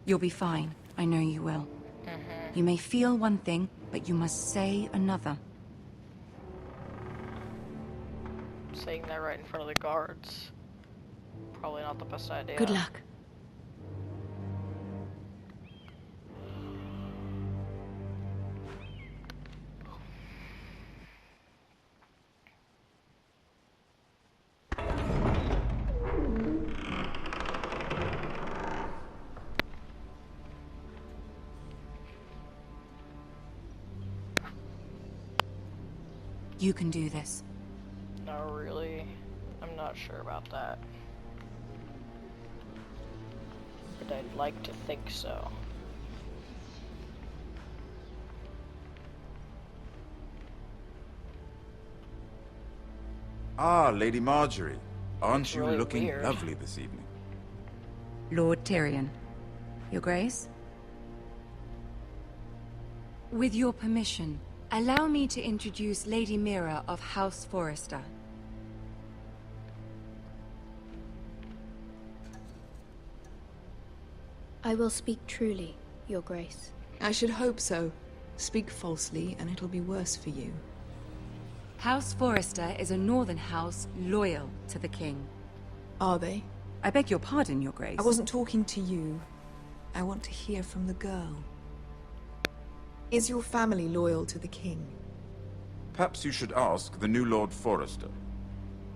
You'll be fine. I know you will. You may feel one thing, but you must say another. Saying that right in front of the guards. Probably not the best idea. Good luck. You can do this. No, really. I'm not sure about that. But I'd like to think so. Ah, Lady Marjorie. Aren't you really looking weird. lovely this evening? Lord Tyrion. Your Grace? With your permission, allow me to introduce Lady Mira of House Forrester. I will speak truly, Your Grace. I should hope so. Speak falsely, and it'll be worse for you. House Forrester is a northern house loyal to the king. Are they? I beg your pardon, Your Grace. I wasn't talking to you. I want to hear from the girl. Is your family loyal to the king? Perhaps you should ask the new Lord Forrester.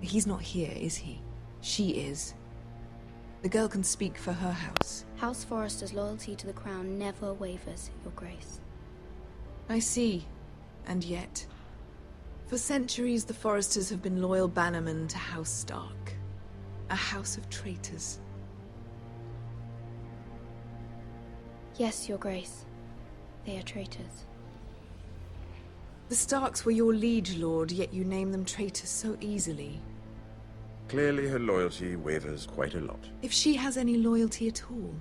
He's not here, is he? She is. The girl can speak for her house. House Forrester's loyalty to the crown never wavers, Your Grace. I see. And yet... For centuries, the Forresters have been loyal bannermen to House Stark. A house of traitors. Yes, Your Grace. They are traitors. The Starks were your liege lord, yet you name them traitors so easily. Clearly her loyalty wavers quite a lot. If she has any loyalty at all.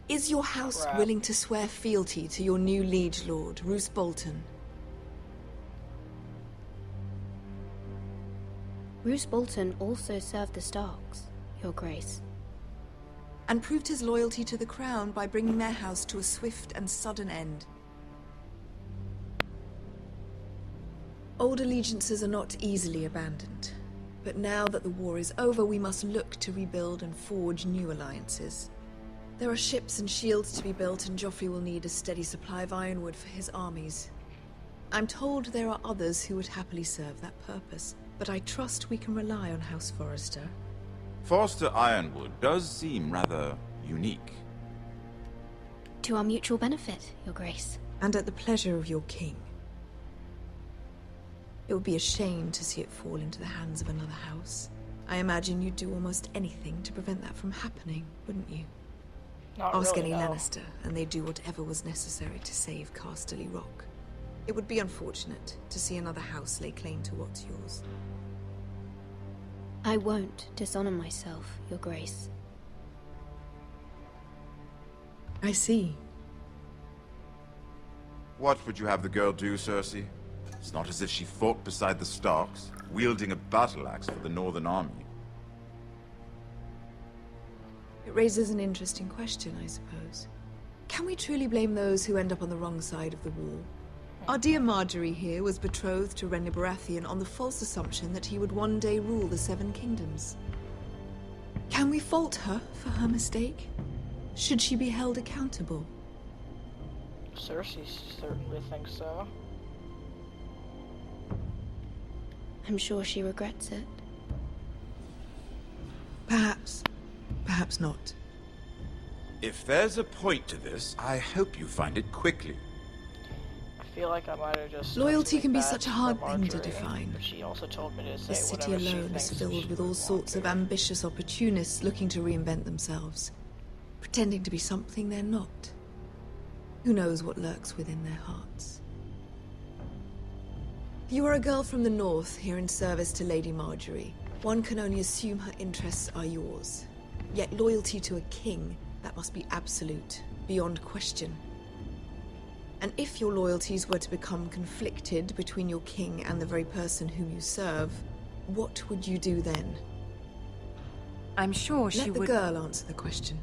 Is your house Crap. willing to swear fealty to your new liege lord, Roose Bolton? Roose Bolton also served the Starks, Your Grace. And proved his loyalty to the crown by bringing their house to a swift and sudden end. Old allegiances are not easily abandoned. But now that the war is over, we must look to rebuild and forge new alliances. There are ships and shields to be built, and Joffrey will need a steady supply of ironwood for his armies. I'm told there are others who would happily serve that purpose, but I trust we can rely on House Forrester. Forrester Ironwood does seem rather unique. To our mutual benefit, Your Grace. And at the pleasure of your king. It would be a shame to see it fall into the hands of another house. I imagine you'd do almost anything to prevent that from happening, wouldn't you? Not Ask really, any no. Lannister, and they'd do whatever was necessary to save Casterly Rock. It would be unfortunate to see another house lay claim to what's yours. I won't dishonor myself, Your Grace. I see. What would you have the girl do, Cersei? It's not as if she fought beside the Starks, wielding a battle axe for the Northern Army. It raises an interesting question, I suppose. Can we truly blame those who end up on the wrong side of the war? Our dear Marjorie here was betrothed to Renly Baratheon on the false assumption that he would one day rule the Seven Kingdoms. Can we fault her for her mistake? Should she be held accountable? Cersei certainly thinks so. I'm sure she regrets it. Perhaps. Perhaps not. If there's a point to this, I hope you find it quickly. I feel like I might have just... Loyalty can be bad such a for hard thing to Marjorie, define. but she also told me to say The city whatever she alone is thinks filled she with all would sorts of want to. ambitious opportunists looking to reinvent themselves, pretending to be something they're not. Who knows what lurks within their hearts? You are a girl from the north, here in service to Lady Marjorie. One can only assume her interests are yours. Yet loyalty to a king, that must be absolute, beyond question. And if your loyalties were to become conflicted between your king and the very person whom you serve, what would you do then? I'm sure she Let the would... girl answer the question.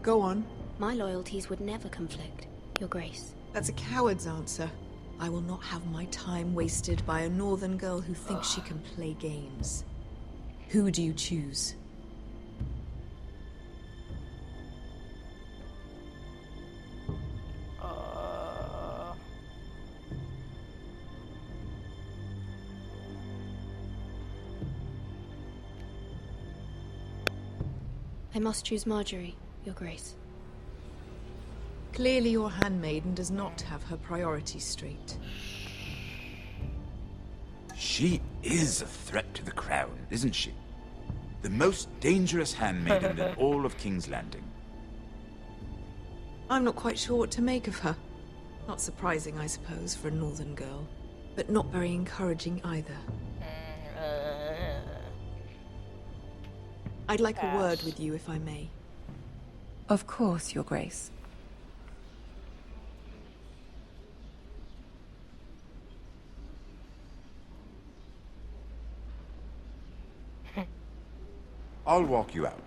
Go on. My loyalties would never conflict, Your Grace. That's a coward's answer. I will not have my time wasted by a northern girl who thinks she can play games. Who do you choose? I must choose Marjorie, Your Grace. Clearly your handmaiden does not have her priorities straight. She is a threat to the crown, isn't she? The most dangerous handmaiden in all of King's Landing. I'm not quite sure what to make of her. Not surprising, I suppose, for a northern girl, but not very encouraging either. I'd like a word with you, if I may. Of course, Your Grace. I'll walk you out.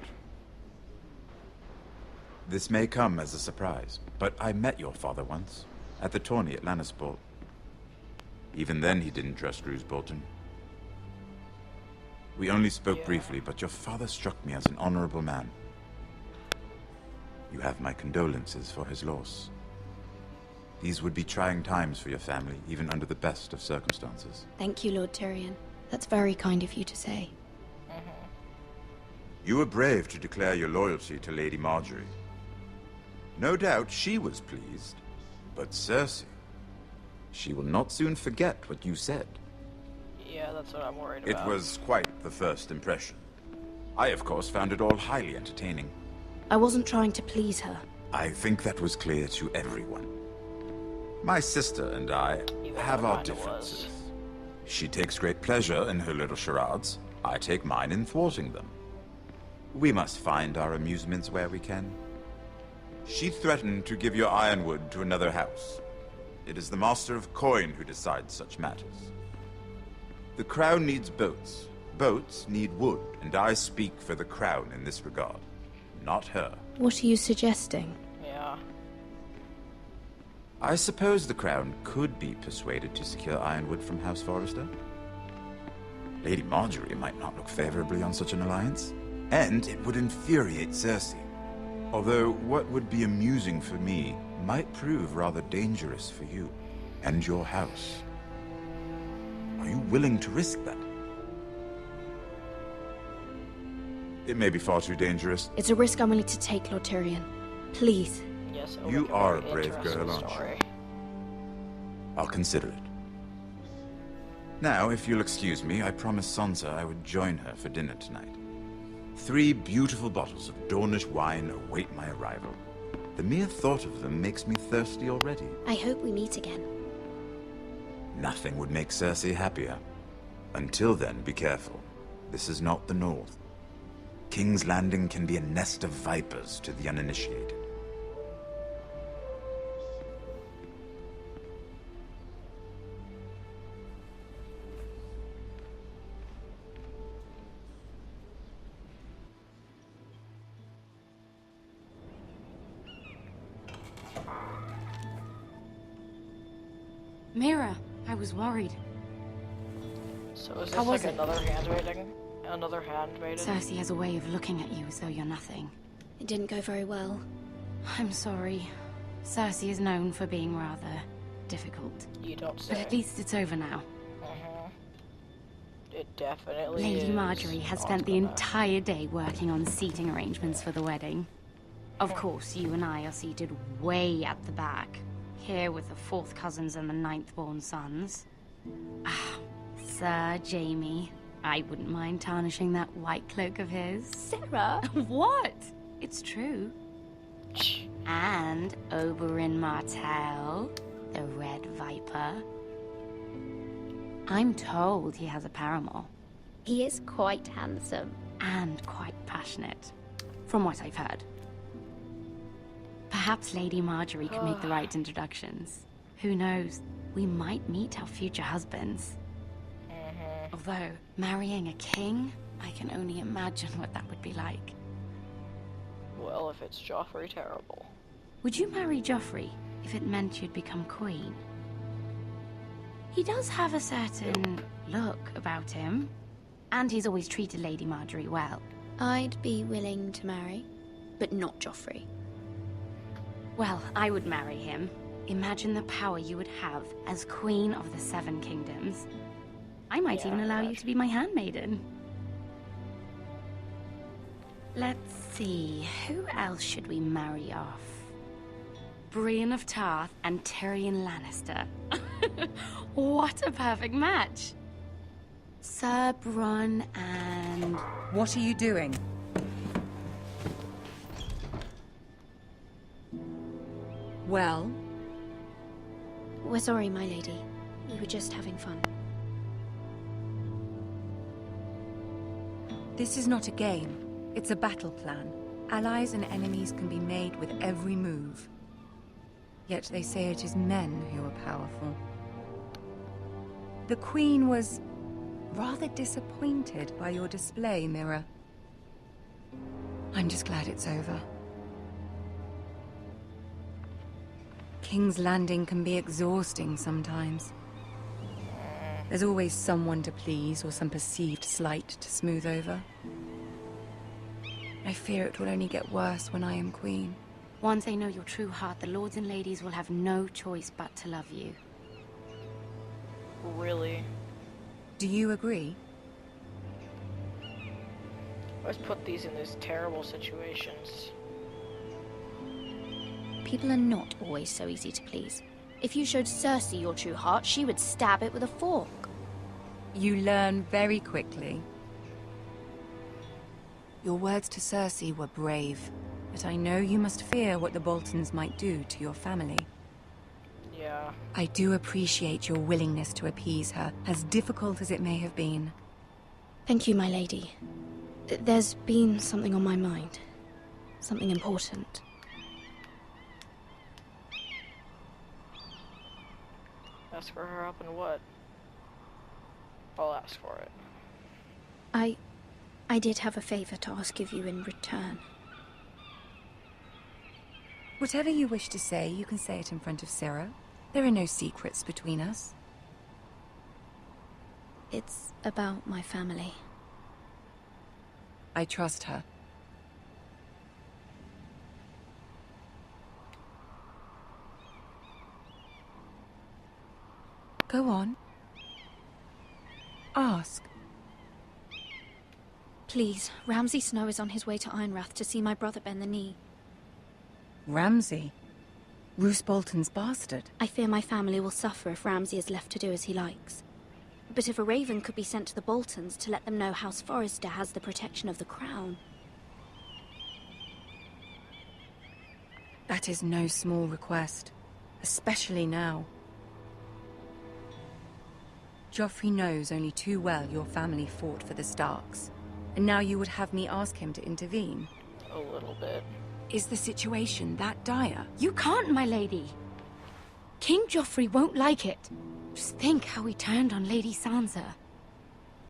This may come as a surprise, but I met your father once, at the tourney at Lannisport. Even then he didn't trust Roose Bolton. We only spoke briefly, but your father struck me as an honorable man. You have my condolences for his loss. These would be trying times for your family, even under the best of circumstances. Thank you, Lord Tyrion. That's very kind of you to say. You were brave to declare your loyalty to Lady Marjorie. No doubt she was pleased, but Cersei, she will not soon forget what you said. Yeah, that's what I'm worried It about. was quite the first impression. I, of course, found it all highly entertaining. I wasn't trying to please her. I think that was clear to everyone. My sister and I Even have though our mine differences. was. She takes great pleasure in her little charades. I take mine in thwarting them. We must find our amusements where we can. She threatened to give your ironwood to another house. It is the Master of Coin who decides such matters. The Crown needs boats. Boats need wood, and I speak for the Crown in this regard. Not her. What are you suggesting? Yeah. I suppose the Crown could be persuaded to secure ironwood from House Forrester. Lady Marjorie might not look favorably on such an alliance, and it would infuriate Cersei. Although what would be amusing for me might prove rather dangerous for you and your house. Are you willing to risk that? It may be far too dangerous. It's a risk I'm willing to take, Lord Tyrion. Please. Yes, it'll You make are very a brave interesting girl, aren't you? story. I'll consider it. Now, if you'll excuse me, I promised Sansa I would join her for dinner tonight. 3 beautiful bottles of Dornish wine await my arrival. The mere thought of them makes me thirsty already. I hope we meet again. Nothing would make Cersei happier. Until then, be careful. This is not the North. King's Landing can be a nest of vipers to the uninitiated. Mira, I was worried. So is this How like was it? another handmaiden? Another handmaiden? Cersei has a way of looking at you as though you're nothing. It didn't go very well. I'm sorry. Cersei is known for being rather difficult. You don't say. But at least it's over now. It definitely Lady is. Marjorie has not spent the gonna- entire day working on seating arrangements for the wedding. Of course, you and I are seated way at the back. Here with the 4th cousins and the 9th-born sons. Ah, Sir Jaime. I wouldn't mind tarnishing that white cloak of his. Sarah! What? It's true. And Oberyn Martell, the Red Viper. I'm told he has a paramour. He is quite handsome. And quite passionate, from what I've heard. Perhaps Lady Marjorie could make the right introductions. Who knows? We might meet our future husbands. Although, marrying a king, I can only imagine what that would be like. Well, if it's Joffrey terrible? Would you marry Joffrey if it meant you'd become queen? He does have a certain look about him, and he's always treated Lady Marjorie well. I'd be willing to marry, but not Joffrey. Well, I would marry him. Imagine the power you would have as Queen of the Seven Kingdoms. I might even allow you to be my handmaiden. Let's see, who else should we marry off? Brienne of Tarth and Tyrion Lannister. What a perfect match! Sir Bronn and... What are you doing? Well? We're sorry, my lady. We were just having fun. This is not a game. It's a battle plan. Allies and enemies can be made with every move. Yet they say it is men who are powerful. The Queen was rather disappointed by your display, Mira. I'm just glad it's over. King's Landing can be exhausting sometimes. There's always someone to please or some perceived slight to smooth over. I fear it will only get worse when I am queen. Once they know your true heart, the lords and ladies will have no choice but to love you. Really? Do you agree? Let's put these in these terrible situations. People are not always so easy to please. If you showed Cersei your true heart, she would stab it with a fork. You learn very quickly. Your words to Cersei were brave, but I know you must fear what the Boltons might do to your family. Yeah. I do appreciate your willingness to appease her, as difficult as it may have been. Thank you, my lady. There's been something on my mind. Something important. Ask for her up and what? I'll ask for it. I did have a favor to ask of you in return. Whatever you wish to say, you can say it in front of Sarah. There are no secrets between us. It's about my family. I trust her. Go on. Ask. Please, Ramsay Snow is on his way to Ironrath to see my brother bend the knee. Ramsay? Roose Bolton's bastard? I fear my family will suffer if Ramsay is left to do as he likes. But if a raven could be sent to the Boltons to let them know House Forrester has the protection of the crown... That is no small request, especially now. Joffrey knows only too well your family fought for the Starks, and now you would have me ask him to intervene? A little bit. Is the situation that dire? You can't, my lady. King Joffrey won't like it. Just think how he turned on Lady Sansa.